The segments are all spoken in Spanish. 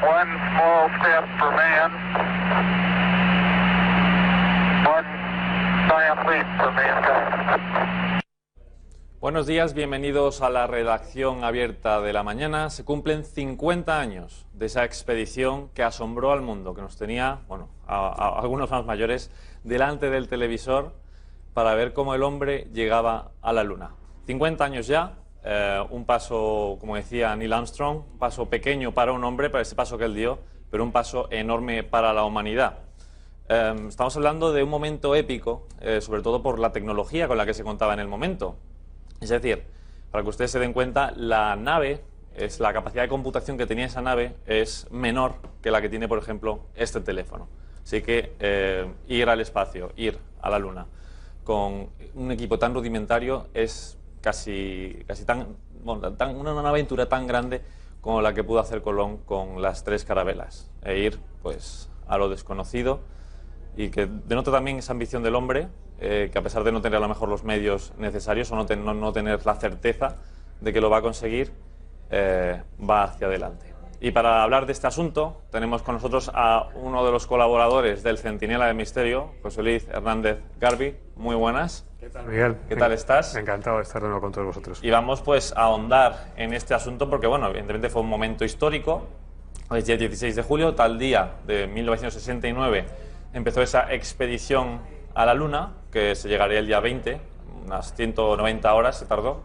One small step for man, one giant leap for mankind. Buenos días, bienvenidos a la redacción abierta de la mañana. Se cumplen 50 años de esa expedición que asombró al mundo, que nos tenía, bueno, a algunos más mayores, delante del televisor para ver cómo el hombre llegaba a la Luna. 50 años ya, un paso, como decía Neil Armstrong, un paso pequeño para un hombre, para ese paso que él dio, pero un paso enorme para la humanidad. Estamos hablando de un momento épico, sobre todo por la tecnología con la que se contaba en el momento. Es decir, para que ustedes se den cuenta, la nave, la capacidad de computación que tenía esa nave es menor que la que tiene, por ejemplo, este teléfono. Así que ir al espacio, ir a la Luna, con un equipo tan rudimentario es casi una aventura tan grande como la que pudo hacer Colón con las 3 carabelas. E ir, pues, a lo desconocido, y que denota también esa ambición del hombre, que a pesar de no tener a lo mejor los medios necesarios o no tener la certeza de que lo va a conseguir, va hacia adelante. Y para hablar de este asunto tenemos con nosotros a uno de los colaboradores del Centinela del Misterio, José Luis Hernández Garbi. Muy buenas. ¿Qué tal, Miguel? ¿Qué tal estás? Encantado de estar de nuevo con todos vosotros. Y vamos pues a ahondar en este asunto porque, bueno, evidentemente fue un momento histórico. El día 16 de julio, tal día de 1969, empezó esa expedición a la Luna, que se llegaría el día 20, unas 190 horas se tardó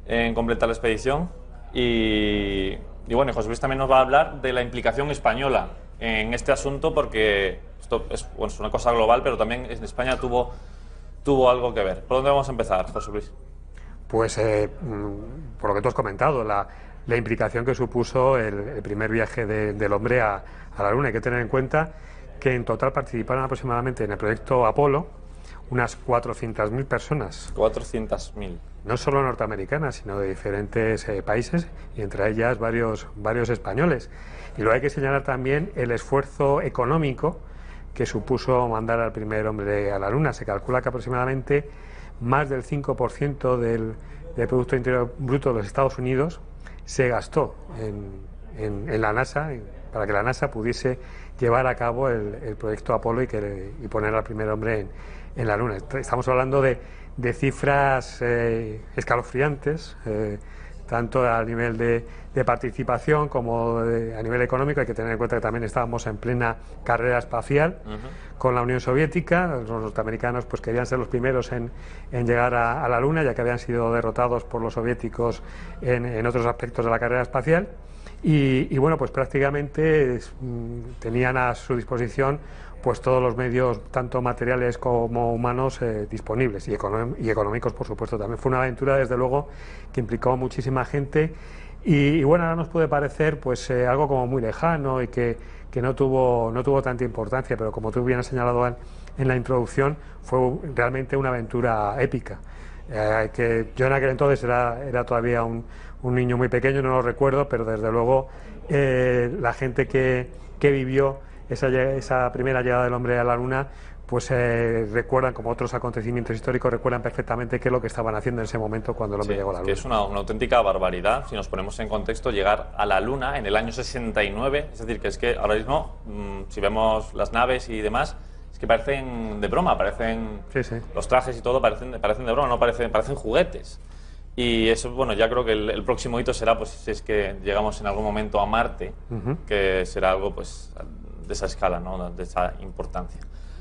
en completar la expedición. Y bueno, José Luis también nos va a hablar de la implicación española en este asunto, porque esto es, bueno, es una cosa global, pero también en España tuvo algo que ver. ¿Por dónde vamos a empezar, José Luis? Pues por lo que tú has comentado, la implicación que supuso el primer viaje del hombre a la Luna. Hay que tener en cuenta que en total participaron aproximadamente en el proyecto Apolo unas 400.000 personas. 400.000. No solo norteamericanas, sino de diferentes países, y entre ellas varios españoles. Y luego hay que señalar también el esfuerzo económico que supuso mandar al primer hombre a la Luna. Se calcula que aproximadamente más del 5% del Producto Interior Bruto de los Estados Unidos se gastó en la NASA, para que la NASA pudiese llevar a cabo el proyecto Apolo y poner al primer hombre en la Luna. Estamos hablando de cifras escalofriantes, tanto a nivel de participación como a nivel económico. Hay que tener en cuenta que también estábamos en plena carrera espacial con la Unión Soviética. Los norteamericanos pues querían ser los primeros en llegar a la Luna, ya que habían sido derrotados por los soviéticos en otros aspectos de la carrera espacial. Y bueno, pues prácticamente tenían a su disposición pues todos los medios, tanto materiales como humanos, disponibles, y económicos, por supuesto. También fue una aventura, desde luego, que implicó muchísima gente, y bueno, ahora nos puede parecer pues algo como muy lejano y que no tuvo tanta importancia, pero como tú bien has señalado en la introducción, fue realmente una aventura épica. Yo en aquel entonces era todavía un niño muy pequeño, no lo recuerdo, pero desde luego la gente que vivió esa primera llegada del hombre a la Luna, pues recuerdan, como otros acontecimientos históricos, recuerdan perfectamente qué es lo que estaban haciendo en ese momento cuando el hombre llegó a la Luna. Que es una auténtica barbaridad, si nos ponemos en contexto, llegar a la Luna en el año 69, es decir, que es que ahora mismo, si vemos las naves y demás, es que parecen de broma, parecen los trajes y todo parecen de broma, no parecen juguetes. Y eso, bueno, ya creo que el próximo hito será, pues, si es que llegamos en algún momento a Marte, que será algo, pues, de esa escala, ¿no?, de esa importancia.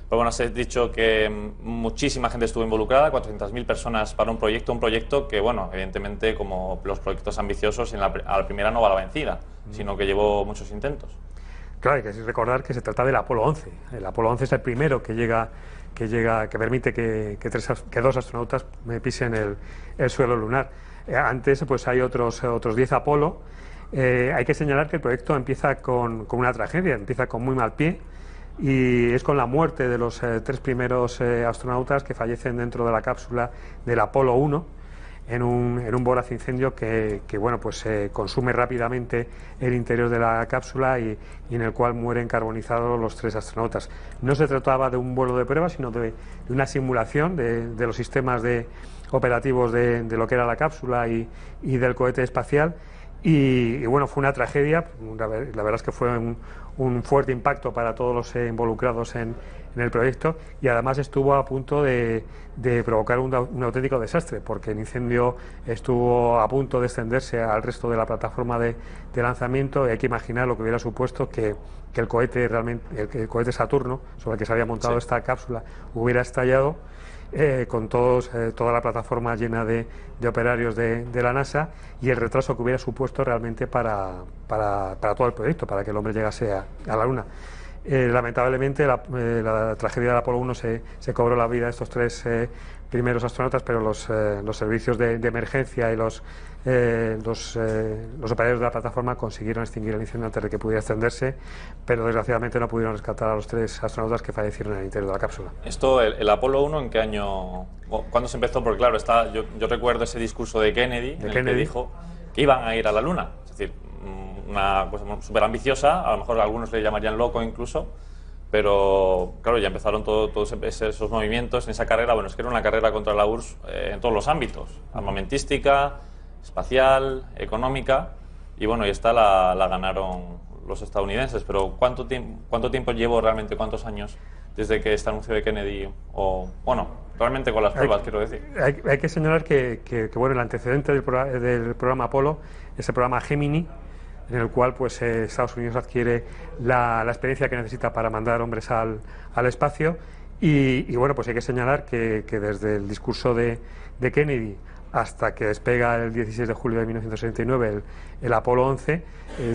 Pero bueno, has dicho que muchísima gente estuvo involucrada, 400.000 personas para un proyecto que, bueno, evidentemente, como los proyectos ambiciosos, a la primera no va a la vencida, sino que llevó muchos intentos. Claro, hay que recordar que se trata del Apolo 11. El Apolo 11 es el primero que permite que 2 astronautas pisen el suelo lunar. Antes, pues hay otros 10 Apolo. Hay que señalar que el proyecto empieza con una tragedia, empieza con muy mal pie, y es con la muerte de los 3 primeros astronautas que fallecen dentro de la cápsula del Apolo 1 en un voraz incendio que bueno, pues consume rápidamente el interior de la cápsula y en el cual mueren carbonizados los 3 astronautas. No se trataba de un vuelo de prueba, sino de una simulación de los sistemas operativos de lo que era la cápsula y del cohete espacial. Y bueno, fue una tragedia, la verdad es que fue un fuerte impacto para todos los involucrados en el proyecto, y además estuvo a punto de provocar un auténtico desastre, porque el incendio estuvo a punto de extenderse al resto de la plataforma de lanzamiento, y hay que imaginar lo que hubiera supuesto que el cohete el cohete Saturno, sobre el que se había montado esta cápsula, hubiera estallado, con toda la plataforma llena de operarios de la NASA, y el retraso que hubiera supuesto realmente para todo el proyecto, para que el hombre llegase a la Luna. Lamentablemente la tragedia del Apolo 1 se cobró la vida de estos tres primeros astronautas, pero los servicios de emergencia y los operarios de la plataforma consiguieron extinguir el incendio antes de que pudiera extenderse, pero desgraciadamente no pudieron rescatar a los tres astronautas que fallecieron en el interior de la cápsula. Esto, el Apolo 1, ¿en qué año? ¿Cuándo se empezó? Porque claro, yo recuerdo ese discurso de Kennedy, en el que dijo que iban a ir a la Luna. Es decir, una cosa súper ambiciosa, a lo mejor algunos le llamarían loco incluso, pero claro, ya empezaron todos esos movimientos en esa carrera. Bueno, es que era una carrera contra la URSS en todos los ámbitos, armamentística, espacial, económica, y bueno, y esta la ganaron los estadounidenses. Pero ¿cuánto tiempo llevo realmente, cuántos años desde que este anuncio de Kennedy, o bueno, realmente con las pruebas, quiero decir? Hay que señalar que bueno, el antecedente del programa Apolo es el programa Gemini, en el cual pues Estados Unidos adquiere la experiencia que necesita para mandar hombres al espacio, y bueno, pues hay que señalar que desde el discurso de Kennedy hasta que despega el 16 de julio de 1969 el Apolo 11,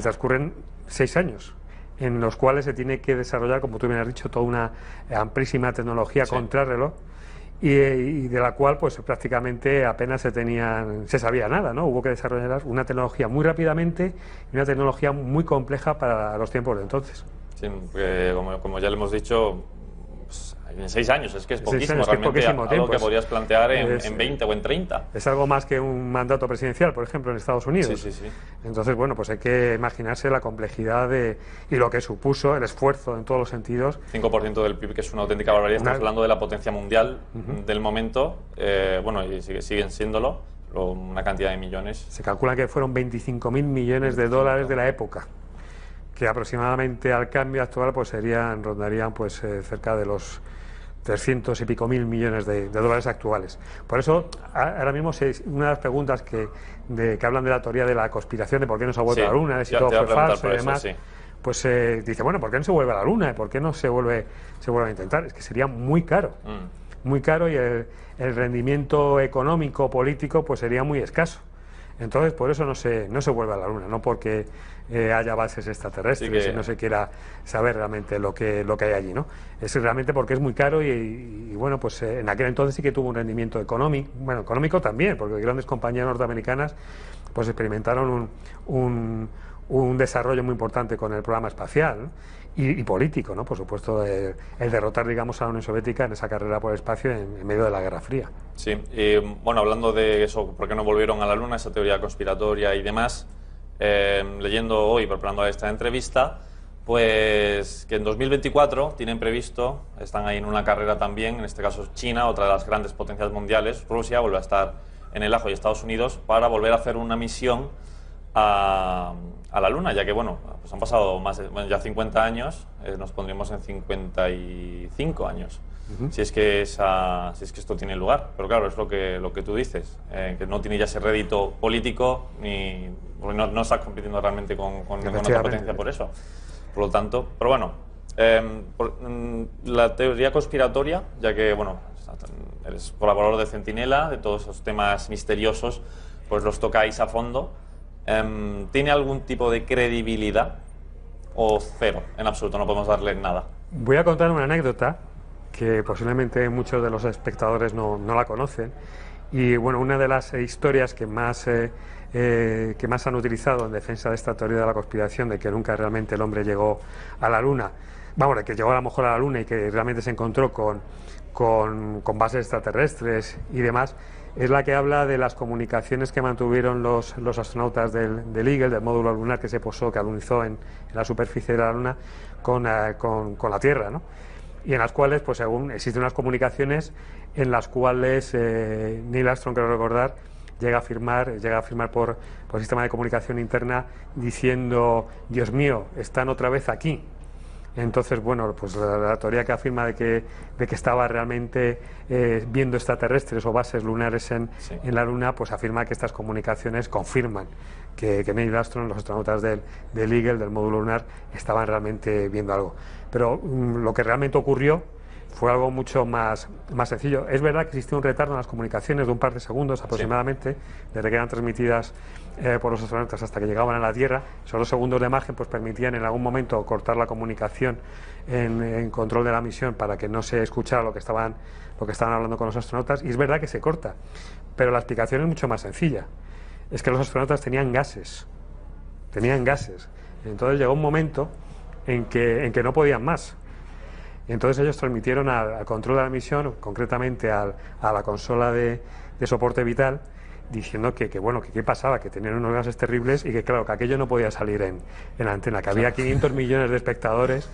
transcurren 6 años, en los cuales se tiene que desarrollar, como tú bien has dicho, toda una amplísima tecnología contrarreloj, y de la cual pues prácticamente apenas se sabía nada, ¿no? Hubo que desarrollar una tecnología muy rápidamente, y una tecnología muy compleja para los tiempos de entonces. Sí, porque como ya le hemos dicho, pues, en 6 años es que es poquísimo, realmente algo que podrías plantear en 20 o en 30. Es algo más que un mandato presidencial, por ejemplo, en Estados Unidos. Sí. Entonces, bueno, pues hay que imaginarse la complejidad y lo que supuso, el esfuerzo en todos los sentidos. 5% del PIB, que es una auténtica barbaridad. Estamos hablando de la potencia mundial del momento, bueno, y siguen siéndolo, una cantidad de millones. Se calcula que fueron 25.000 millones de dólares de la época, que aproximadamente al cambio actual pues rondarían pues cerca de los 300 y pico mil millones de dólares actuales. Por eso, ahora mismo, una de las preguntas que hablan de la teoría de la conspiración, de por qué no se ha vuelto a la Luna, de si todo fue falso y demás, pues dice, bueno, ¿por qué no se vuelve a la Luna? ¿Por qué no se vuelve a intentar? Es que sería muy caro, muy caro, y el rendimiento económico, político, pues sería muy escaso. Entonces, por eso no se vuelve a la Luna, no porque haya bases extraterrestres y no se quiera saber realmente lo que hay allí, ¿no? Es realmente porque es muy caro, y bueno, pues en aquel entonces sí que tuvo un rendimiento económico también, porque grandes compañías norteamericanas pues experimentaron un desarrollo muy importante con el programa espacial, ¿no? Y político, ¿no? Por supuesto, el derrotar, digamos, a la Unión Soviética en esa carrera por el espacio en medio de la Guerra Fría. Sí, y bueno, hablando de eso, ¿por qué no volvieron a la Luna? Esa teoría conspiratoria y demás, leyendo hoy, preparando esta entrevista, pues que en 2024 tienen previsto, están ahí en una carrera también, en este caso China, otra de las grandes potencias mundiales, Rusia vuelve a estar en el ajo, y Estados Unidos, para volver a hacer una misión a la Luna, ya que bueno, pues han pasado ya 50 años, nos pondríamos en 55 años, si es que esto tiene lugar. Pero claro, es lo que tú dices, que no tiene ya ese rédito político, porque no está compitiendo realmente con otra potencia por eso. Por lo tanto, pero bueno, la teoría conspiratoria, ya que bueno, eres colaborador de Centinela, de todos esos temas misteriosos, pues los tocáis a fondo. ¿Tiene algún tipo de credibilidad o cero? En absoluto, no podemos darle nada. Voy a contar una anécdota que posiblemente muchos de los espectadores no la conocen, y bueno, una de las historias que más han utilizado en defensa de esta teoría de la conspiración, de que nunca realmente el hombre llegó a la Luna, vamos, de que llegó a lo mejor a la Luna y que realmente se encontró con bases extraterrestres y demás, es la que habla de las comunicaciones que mantuvieron los astronautas del Eagle, del módulo lunar que se posó, que alunizó en la superficie de la Luna con la Tierra, ¿no? Y en las cuales, pues según existen unas comunicaciones en las cuales Neil Armstrong, creo recordar, llega a firmar por sistema de comunicación interna diciendo: Dios mío, están otra vez aquí. Entonces, bueno, pues la teoría que afirma de que estaba realmente viendo extraterrestres o bases lunares en la Luna, pues afirma que estas comunicaciones confirman que Neil Armstrong, los astronautas del Eagle, del módulo lunar, estaban realmente viendo algo. Pero lo que realmente ocurrió fue algo mucho más sencillo. Es verdad que existió un retardo en las comunicaciones de un par de segundos aproximadamente, desde que eran transmitidas por los astronautas hasta que llegaban a la Tierra. Esos 2 segundos de margen pues permitían en algún momento cortar la comunicación en control de la misión para que no se escuchara lo que estaban hablando con los astronautas. Y es verdad que se corta, pero la explicación es mucho más sencilla. Es que los astronautas tenían gases. Entonces llegó un momento en que no podían más. Entonces ellos transmitieron al control de la misión, concretamente a la consola de soporte vital, diciendo que qué pasaba, que tenían unos gases terribles y que claro, que aquello no podía salir en la antena, que había 500 millones de espectadores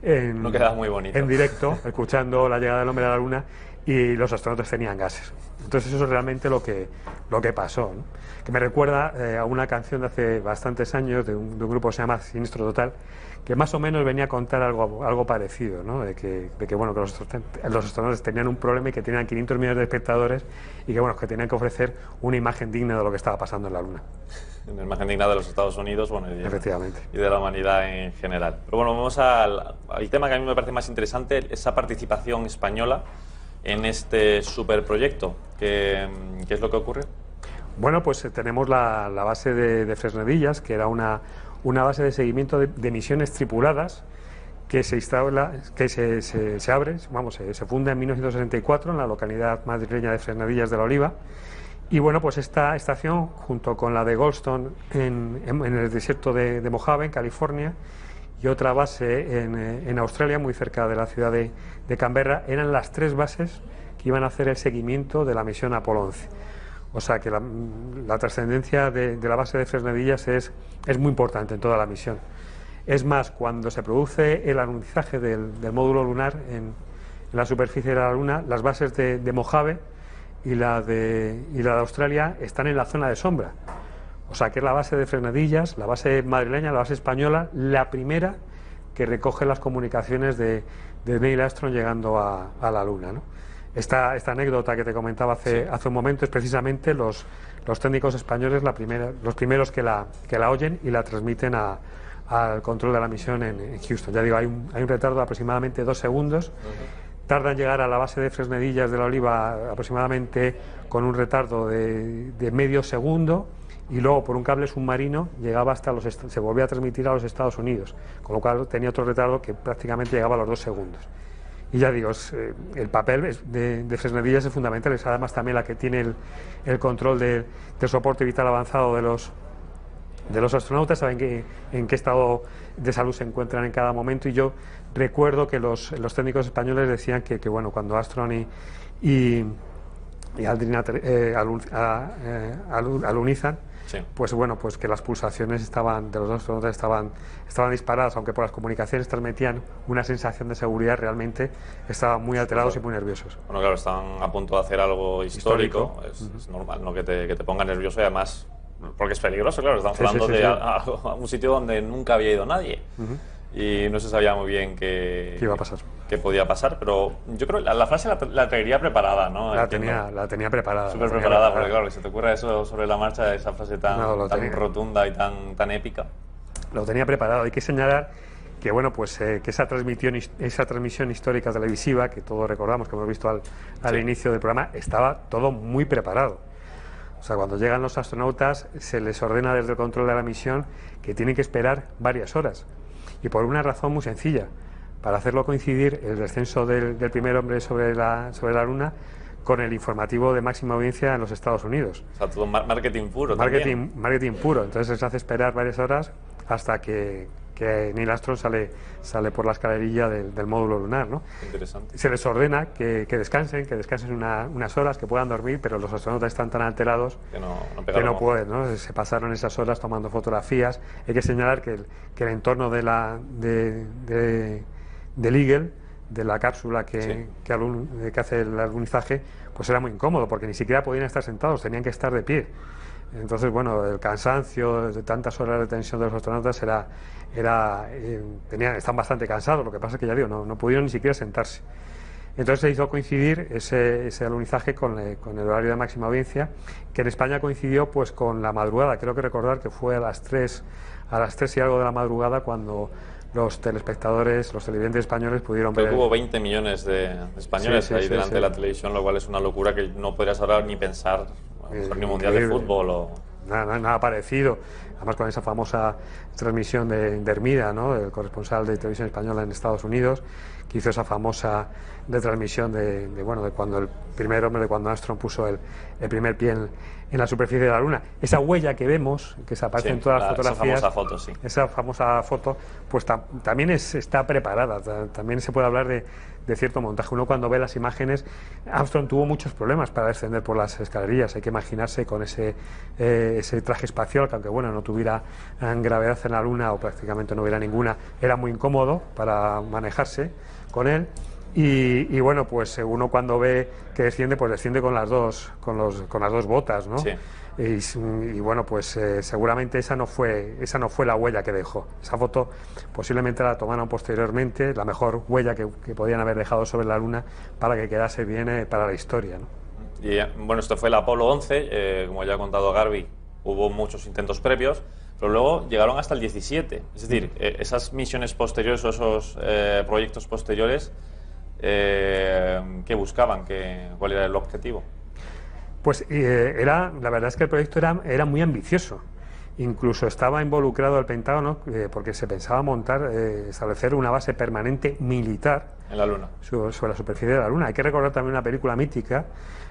no quedaba muy bonito. En directo, escuchando la llegada del hombre a la Luna, y los astronautas tenían gases. Entonces eso es realmente lo que pasó, ¿no? Que me recuerda a una canción de hace bastantes años de un grupo que se llama Sinistro Total, que más o menos venía a contar algo parecido, ¿no? de que los astronautas tenían un problema y que tenían 500 millones de espectadores y que tenían que ofrecer una imagen digna de lo que estaba pasando en la Luna. Una imagen digna de los Estados Unidos, efectivamente, y de la humanidad en general. Pero bueno, vamos al tema que a mí me parece más interesante, esa participación española en este superproyecto. ¿Qué es lo que ocurre? Bueno, pues tenemos la base de Fresnedillas, que era una base de seguimiento de misiones tripuladas que se funda en 1964 en la localidad madrileña de Fresnedillas de la Oliva. Y bueno, pues esta estación, junto con la de Goldstone en el desierto de Mojave, en California, y otra base en Australia, muy cerca de la ciudad de Canberra, eran las 3 bases que iban a hacer el seguimiento de la misión Apolo 11. O sea que la trascendencia de la base de Fresnedillas es muy importante en toda la misión. Es más, cuando se produce el alunizaje del módulo lunar en la superficie de la Luna, las bases de Mojave y la de Australia están en la zona de sombra. O sea que es la base de Fresnedillas, la base madrileña, la base española, la primera que recoge las comunicaciones de Neil Armstrong llegando a la Luna, ¿no? Esta anécdota que te comentaba hace un momento es precisamente los técnicos españoles los primeros que la oyen y la transmiten al control de la misión en Houston. Ya digo, hay un retardo de aproximadamente 2 segundos. Tarda en llegar a la base de Fresnedillas de la Oliva aproximadamente con un retardo de medio segundo, y luego por un cable submarino llegaba se volvía a transmitir a los Estados Unidos, con lo cual tenía otro retardo que prácticamente llegaba a los 2 segundos. Y ya digo, el papel de Fresnedillas es fundamental, es además también la que tiene el control del soporte vital avanzado de los astronautas, saben en qué estado de salud se encuentran en cada momento. Y yo recuerdo que los técnicos españoles decían que cuando Armstrong y Aldrin alunizan, sí, pues que las pulsaciones de los dos astronautas estaban disparadas, aunque por las comunicaciones transmitían una sensación de seguridad, realmente estaban muy alterados y muy nerviosos. Bueno, claro, están a punto de hacer algo histórico. Es normal, ¿no?, que te ponga nervioso, y además porque es peligroso, claro, estamos hablando de a un sitio donde nunca había ido nadie. Y no se sabía muy bien qué iba a pasar, qué podía pasar, pero yo creo que la frase la traería preparada, ¿no? La tenía preparada. Súper preparada, porque claro, que se te ocurra eso sobre la marcha, esa frase tan rotunda y tan épica. Lo tenía preparado. Hay que señalar que que esa transmisión histórica televisiva, que todos recordamos, que hemos visto al inicio del programa, estaba todo muy preparado. O sea, cuando llegan los astronautas se les ordena desde el control de la misión que tienen que esperar varias horas, y por una razón muy sencilla: para hacerlo coincidir el descenso del primer hombre sobre la Luna con el informativo de máxima audiencia en los Estados Unidos. O sea, todo marketing puro. Marketing puro. Entonces se hace esperar varias horas hasta que Neil Armstrong sale por la escalerilla del módulo lunar, ¿no? Interesante. Se les ordena que descansen unas horas, que puedan dormir, pero los astronautas están tan alterados que no pueden, ¿no? Se pasaron esas horas tomando fotografías. Hay que señalar que el entorno del Eagle de la cápsula Sí. que hace el alunizaje, pues era muy incómodo, porque ni siquiera podían estar sentados, tenían que estar de pie. Entonces, bueno, el cansancio de tantas horas de tensión de los astronautas están bastante cansados. Lo que pasa es que, ya digo, no pudieron ni siquiera sentarse. Entonces se hizo coincidir ese alunizaje con el horario de máxima audiencia, que en España coincidió pues con la madrugada. Creo que recordar que fue a las 3 y algo de la madrugada cuando los telespectadores, los televidentes españoles pudieron Creo ver. que hubo 20 millones de españoles Sí, ahí sí, delante sí. de la televisión, lo cual es una locura que no podrías ahora ni pensar, a lo mejor ni un mundial de Increíble. fútbol o... Nada parecido. Además, con esa famosa transmisión de Hermida, ¿no?, el corresponsal de televisión española en Estados Unidos, que hizo esa famosa retransmisión de cuando el primer hombre, de cuando Armstrong puso el primer pie en la superficie de la Luna. Esa huella que vemos, que se aparece Sí, en todas las esa fotografías, famosa foto, sí. esa famosa foto, pues también está preparada. También se puede hablar de cierto montaje. Uno, cuando ve las imágenes, Armstrong tuvo muchos problemas para descender por las escalerillas. Hay que imaginarse con ese traje espacial, que aunque bueno, no tuviera gravedad en la Luna, o prácticamente no hubiera ninguna, era muy incómodo para manejarse con él. Y bueno, pues uno, cuando ve que desciende, pues desciende con las dos botas, ¿no? Sí. Y bueno, pues seguramente esa no fue la huella que dejó. Esa foto posiblemente la tomaron posteriormente, la mejor huella que podían haber dejado sobre la Luna, para que quedase bien para la historia, ¿no? Y bueno, esto fue el Apolo 11, como ya ha contado Garbi, hubo muchos intentos previos, pero luego llegaron hasta el 17. Es decir, esas misiones posteriores o esos proyectos posteriores, ¿qué buscaban? ¿Cuál era el objetivo? Pues la verdad es que el proyecto era muy ambicioso. Incluso estaba involucrado el Pentágono, porque se pensaba establecer una base permanente militar En la Luna. sobre la superficie de la Luna. Hay que recordar también una película mítica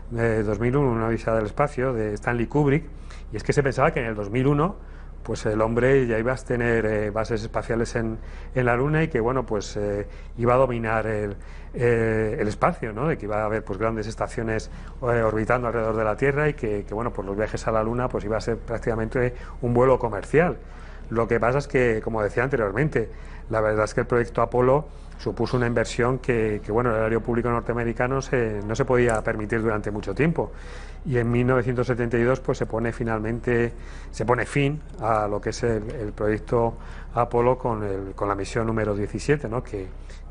de 2001, Una odisea del espacio, de Stanley Kubrick, y es que se pensaba que en el 2001 pues el hombre ya iba a tener bases espaciales en la Luna, y que bueno, pues iba a dominar el espacio, ¿no? De que iba a haber pues grandes estaciones orbitando alrededor de la Tierra, y que bueno, pues los viajes a la Luna pues iba a ser prácticamente un vuelo comercial. Lo que pasa es que, como decía anteriormente, la verdad es que el proyecto Apolo supuso una inversión que bueno, el erario público norteamericano no se podía permitir durante mucho tiempo. Y en 1972 pues se pone fin a lo que es el proyecto Apolo con la misión número 17, ¿no? Que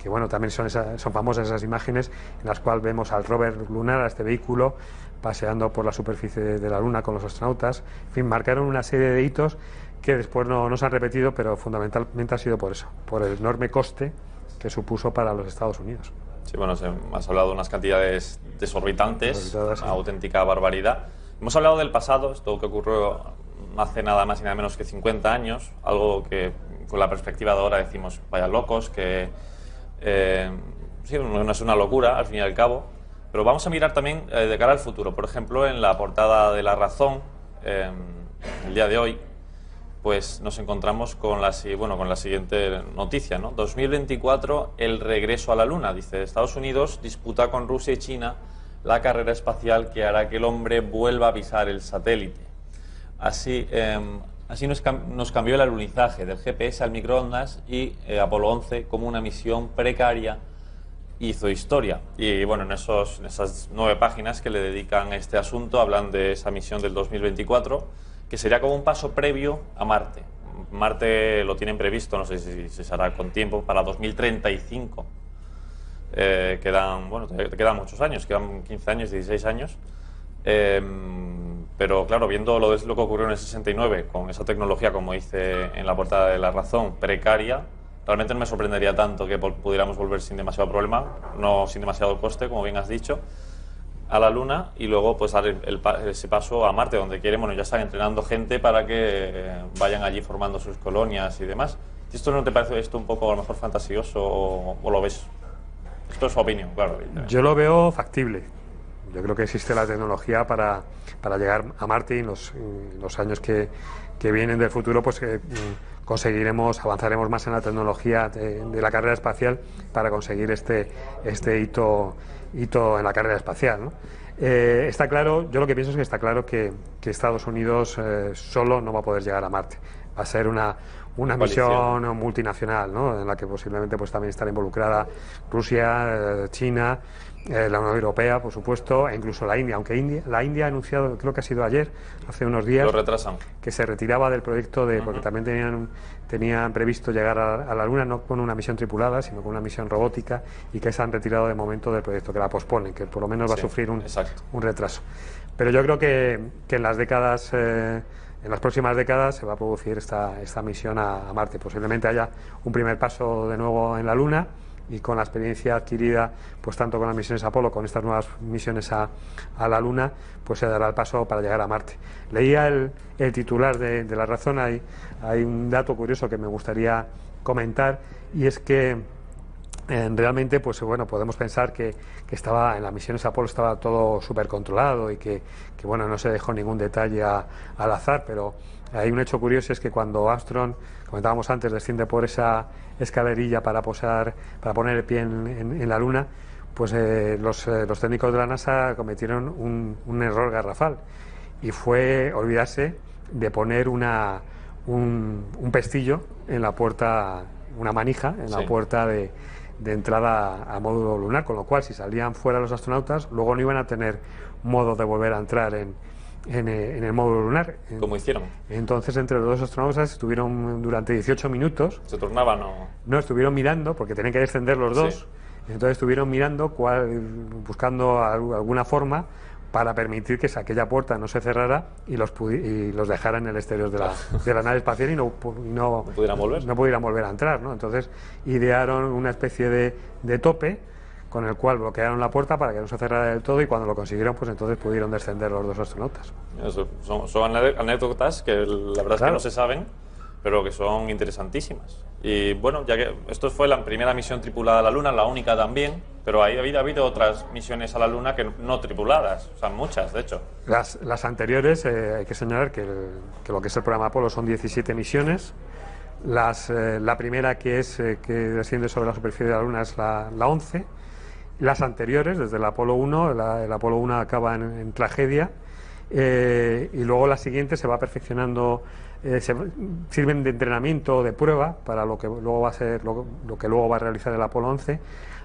bueno, también son famosas esas imágenes en las cuales vemos al rover lunar, a este vehículo, paseando por la superficie de la Luna con los astronautas. En fin, marcaron una serie de hitos que después no se han repetido, pero fundamentalmente ha sido por eso, por el enorme coste que supuso para los Estados Unidos. Sí, bueno, has hablado de unas cantidades desorbitantes, una auténtica barbaridad. Hemos hablado del pasado, esto que ocurrió hace nada más y nada menos que 50 años, algo que con la perspectiva de ahora decimos, vaya locos, que sí, no es una locura al fin y al cabo, pero vamos a mirar también de cara al futuro. Por ejemplo, en la portada de La Razón, el día de hoy, pues nos encontramos con la siguiente noticia, ¿no? 2024, el regreso a la Luna. Dice, Estados Unidos disputa con Rusia y China la carrera espacial que hará que el hombre vuelva a pisar el satélite. Así nos cambió el alunizaje del GPS al microondas, y Apolo 11, como una misión precaria, hizo historia. Y bueno, en esas 9 páginas que le dedican a este asunto hablan de esa misión del 2024, que sería como un paso previo a Marte. Marte lo tienen previsto, no sé si se hará con tiempo, para 2035. Quedan muchos años, quedan 15 años, 16 años. Pero claro, viendo lo que ocurrió en el 69, con esa tecnología, como dice en la portada de La Razón, precaria, realmente no me sorprendería tanto que pudiéramos volver sin demasiado problema, no sin demasiado coste, como bien has dicho, a la Luna, y luego pues dar ese paso a Marte, donde quieren, bueno, ya están entrenando gente para que vayan allí formando sus colonias y demás. ¿Esto no te parece un poco a lo mejor fantasioso o lo ves? Esto es su opinión, claro. Yo lo veo factible. Yo creo que existe la tecnología para llegar a Marte, y en los años que vienen del futuro pues avanzaremos más en la tecnología de la carrera espacial para conseguir este hito en la carrera espacial, ¿no? Está claro, yo lo que pienso es que está claro que Estados Unidos solo no va a poder llegar a Marte. Va a ser una una misión multinacional, ¿no? En la que posiblemente pues también estará involucrada Rusia, China, la Unión Europea, por supuesto, e incluso la India, aunque la India ha anunciado, creo que ha sido ayer, hace unos días, lo retrasan, que se retiraba del proyecto porque también tenían previsto llegar a la Luna, no con una misión tripulada, sino con una misión robótica, y que se han retirado de momento del proyecto, que la posponen, que por lo menos va a sufrir un retraso. Pero yo creo que en las décadas, en las próximas décadas se va a producir esta misión a Marte. Posiblemente haya un primer paso de nuevo en la Luna, y con la experiencia adquirida, pues tanto con las misiones Apolo, con estas nuevas misiones a la Luna, pues se dará el paso para llegar a Marte. Leía el titular de La Razón, hay un dato curioso que me gustaría comentar, y es que realmente, pues bueno, podemos pensar que estaba en las misiones Apolo estaba todo súper controlado y que bueno, no se dejó ningún detalle al azar, pero hay un hecho curioso, es que cuando Armstrong, comentábamos antes, desciende por esa escalerilla para poner el pie en la Luna, pues los técnicos de la NASA cometieron un error garrafal, y fue olvidarse de poner un pestillo en la puerta, una manija en la puerta de entrada al módulo lunar, con lo cual si salían fuera los astronautas, luego no iban a tener modo de volver a entrar en el módulo lunar. ¿Cómo hicieron? Entonces, entre los dos astronautas estuvieron durante 18 minutos. ¿Se turnaban o...? No, estuvieron mirando, porque tenían que descender los dos. Sí. Entonces estuvieron mirando, buscando alguna forma para permitir que aquella puerta no se cerrara y los dejara en el exterior de la nave espacial y no pudieran volver a entrar, ¿no? Entonces idearon una especie de tope con el cual bloquearon la puerta para que no se cerrara del todo, y cuando lo consiguieron, pues entonces pudieron descender los dos astronautas. Son anécdotas que la verdad es que no se saben, pero que son interesantísimas. Y bueno, ya que esto fue la primera misión tripulada a la Luna, la única también, pero ha habido otras misiones a la Luna que no tripuladas, o sea, muchas, de hecho. Las anteriores, hay que señalar que lo que es el programa Apolo son 17 misiones. La primera que desciende sobre la superficie de la Luna es la 11. Las anteriores, desde el Apolo 1, el Apolo 1 acaba en tragedia, y luego la siguiente se va perfeccionando, sirven de entrenamiento, de prueba para lo que luego va a ser lo que luego va a realizar el Apolo 11.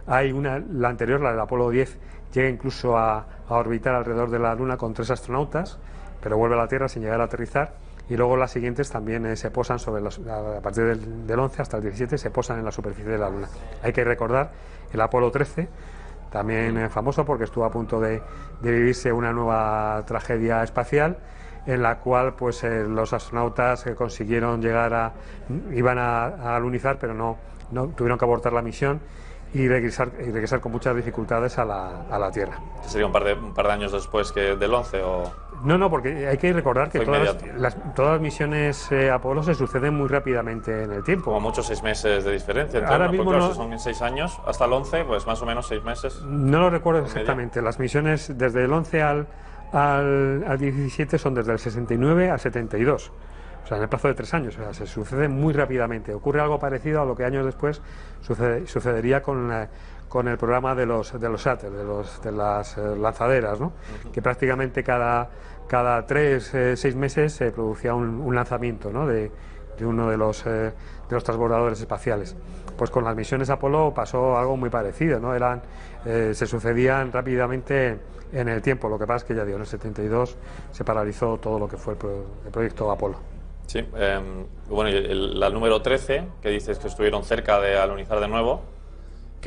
La anterior, la del Apolo 10, llega incluso a orbitar alrededor de la Luna con 3 astronautas, pero vuelve a la Tierra sin llegar a aterrizar. Y luego las siguientes también se posan a partir del 11 hasta el 17 se posan en la superficie de la Luna. Hay que recordar el Apolo 13, también famoso porque estuvo a punto de vivirse una nueva tragedia espacial, en la cual pues los astronautas consiguieron iban a alunizar, pero no tuvieron que abortar la misión y regresar con muchas dificultades a la Tierra. ¿Sería un par de años después que del 11 o...? No, porque hay que recordar que todas las misiones Apolo se suceden muy rápidamente en el tiempo. Como muchos 6 meses de diferencia. Ahora mismo porque, si son en 6 años, hasta el 11, pues más o menos 6 meses. No lo recuerdo exactamente. Las misiones desde el 11 al 17 son desde el 69 al 72. O sea, en el plazo de 3 años. O sea, se sucede muy rápidamente. Ocurre algo parecido a lo que años después sucedería con el programa de los shuttles, de las lanzaderas, ¿no? Que prácticamente cada 6 meses se producía un lanzamiento, ¿no? de uno de los transbordadores espaciales. Pues con las misiones Apolo pasó algo muy parecido, ¿no? Se sucedían rápidamente en el tiempo. Lo que pasa es que ya digo, en el 72 se paralizó todo lo que fue el proyecto Apolo. Sí, bueno, la número 13, que dices que estuvieron cerca de alunizar de nuevo,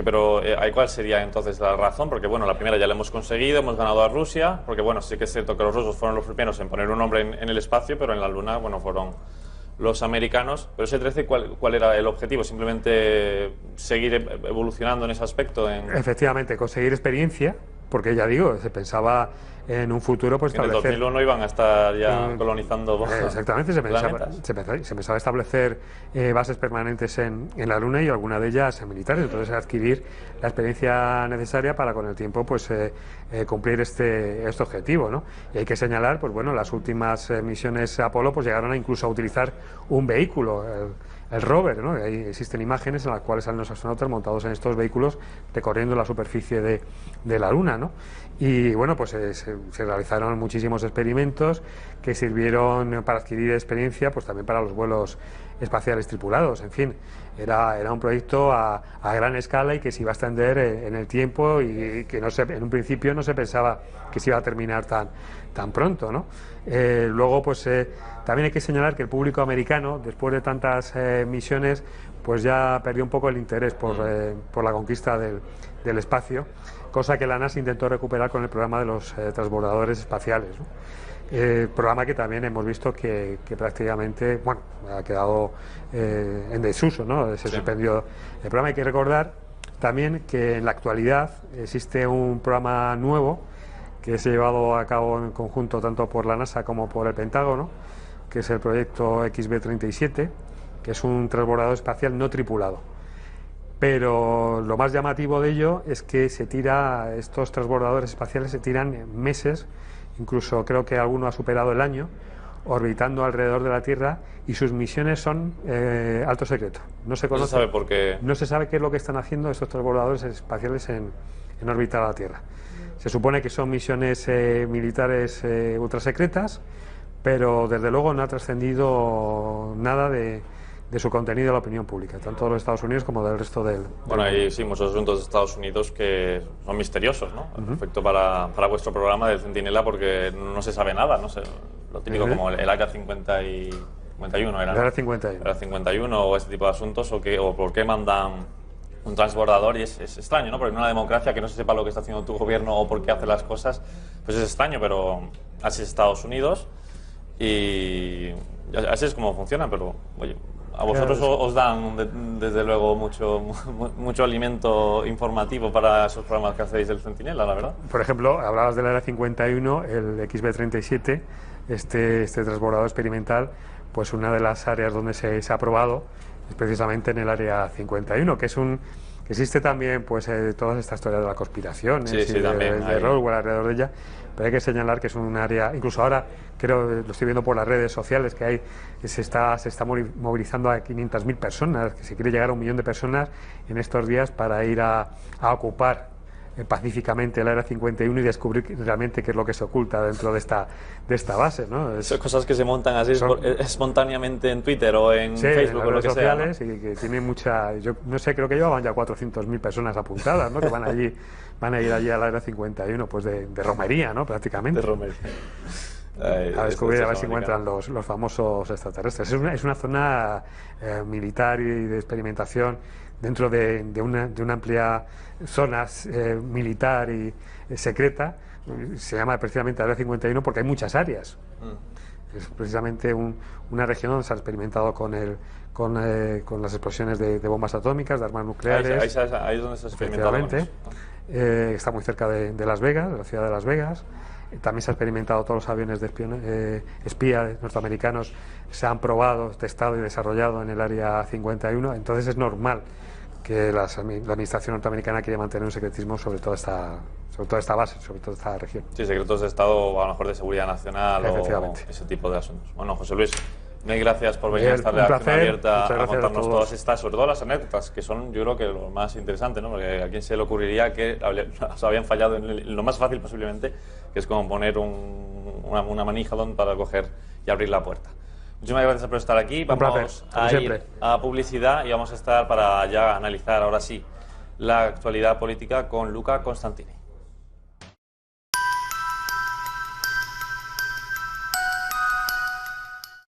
pero ¿cuál sería entonces la razón? Porque bueno, la primera ya la hemos conseguido, hemos ganado a Rusia, porque bueno, sí que es cierto que los rusos fueron los primeros en poner un hombre en el espacio, pero en la Luna, bueno, fueron los americanos. Pero ese 13, ¿cuál era el objetivo? ¿Simplemente seguir evolucionando en ese aspecto? Efectivamente, conseguir experiencia, porque ya digo, se pensaba en un futuro pues establecer... En el 2001 iban a estar ya colonizando exactamente, se pensaba establecer bases permanentes en la Luna, y alguna de ellas militares, entonces adquirir la experiencia necesaria para con el tiempo pues cumplir este objetivo, ¿no? Y hay que señalar, pues bueno, las últimas misiones Apolo pues llegaron incluso a utilizar un vehículo, el rover, ¿no? Ahí existen imágenes en las cuales salen los astronautas montados en estos vehículos recorriendo la superficie de la Luna, ¿no? Y bueno, pues se realizaron muchísimos experimentos que sirvieron para adquirir experiencia, pues también para los vuelos espaciales tripulados. En fin, era un proyecto a gran escala y que se iba a extender en el tiempo y que en un principio no se pensaba que se iba a terminar tan pronto, ¿no? Luego, pues también hay que señalar que el público americano, después de tantas misiones, pues ya perdió un poco el interés por la conquista del espacio, cosa que la NASA intentó recuperar con el programa de los transbordadores espaciales, ¿no? Programa que también hemos visto que prácticamente, bueno, ha quedado en desuso, ¿no? Se suspendió el programa. Hay que recordar también que en la actualidad existe un programa nuevo que se ha llevado a cabo en conjunto tanto por la NASA como por el Pentágono, que es el proyecto XB-37, que es un transbordador espacial no tripulado. Pero lo más llamativo de ello es que estos transbordadores espaciales se tiran meses, incluso creo que alguno ha superado el año, orbitando alrededor de la Tierra, y sus misiones son alto secreto. No se conoce, no se sabe por qué. No se sabe qué es lo que están haciendo estos transbordadores espaciales en órbita a la Tierra. Se supone que son misiones militares ultra secretas, pero desde luego no ha trascendido nada de su contenido a la opinión pública, tanto de los Estados Unidos como del resto del Bueno, hay sí muchos asuntos de Estados Unidos que son misteriosos, ¿no? Perfecto para vuestro programa del Centinela, porque no se sabe nada, no sé, lo típico como el Área 51 era, el Área 51. El Área 51 o ese tipo de asuntos, o por qué mandan un transbordador, y es extraño, ¿no? Porque en una democracia que no se sepa lo que está haciendo tu gobierno o por qué hace las cosas, pues es extraño, pero así es Estados Unidos y así es como funciona, pero oye, a vosotros os dan desde luego mucho alimento informativo para esos programas que hacéis del Centinela, la verdad. Por ejemplo, hablabas del Área 51, el XB-37, este transbordador experimental, pues una de las áreas donde se ha probado es precisamente en el Área 51, que existe también pues todas estas historias de la conspiración de Roswell alrededor de ella, pero hay que señalar que es un área, incluso ahora creo, lo estoy viendo por las redes sociales, que se está movilizando a 500.000 personas, que se quiere llegar a 1 millón de personas en estos días para ir a ocupar pacíficamente el Área 51 y descubrir realmente qué es lo que se oculta dentro de esta base, ¿no? Son cosas que se montan así espontáneamente en Twitter o en Facebook o lo que sea, ¿no? Y que tiene mucha, yo no sé, creo que llevaban ya 400.000 personas apuntadas, ¿no? Que van a ir allí al Área 51, pues de romería, ¿no? Prácticamente. De romería. A descubrir, a ver si encuentran los famosos extraterrestres. Es una zona militar y de experimentación dentro de una amplia zona militar y secreta. Se llama precisamente Área 51 porque hay muchas áreas. Es precisamente una región donde se ha experimentado con las explosiones de bombas atómicas, de armas nucleares. Ahí es donde se ha experimentado. Está muy cerca de Las Vegas, de la ciudad de Las Vegas. También se ha experimentado, todos los aviones de espías norteamericanos se han probado, testado y desarrollado en el Área 51. Entonces es normal que la administración norteamericana quiere mantener un secretismo sobre toda esta base, sobre toda esta región. Sí, secretos de Estado, a lo mejor de seguridad nacional o ese tipo de asuntos. Bueno, José Luis, mil gracias por venir a esta redacción abierta a contarnos todas estas, sobre todo las anécdotas, que son, yo creo que lo más interesante, ¿no? Porque a quién se le ocurriría que se habían fallado en lo más fácil posiblemente, que es como poner una manija para coger y abrir la puerta. Muchísimas gracias por estar aquí. Vamos a ir a publicidad y vamos a estar para ya analizar ahora sí la actualidad política con Luca Constantini.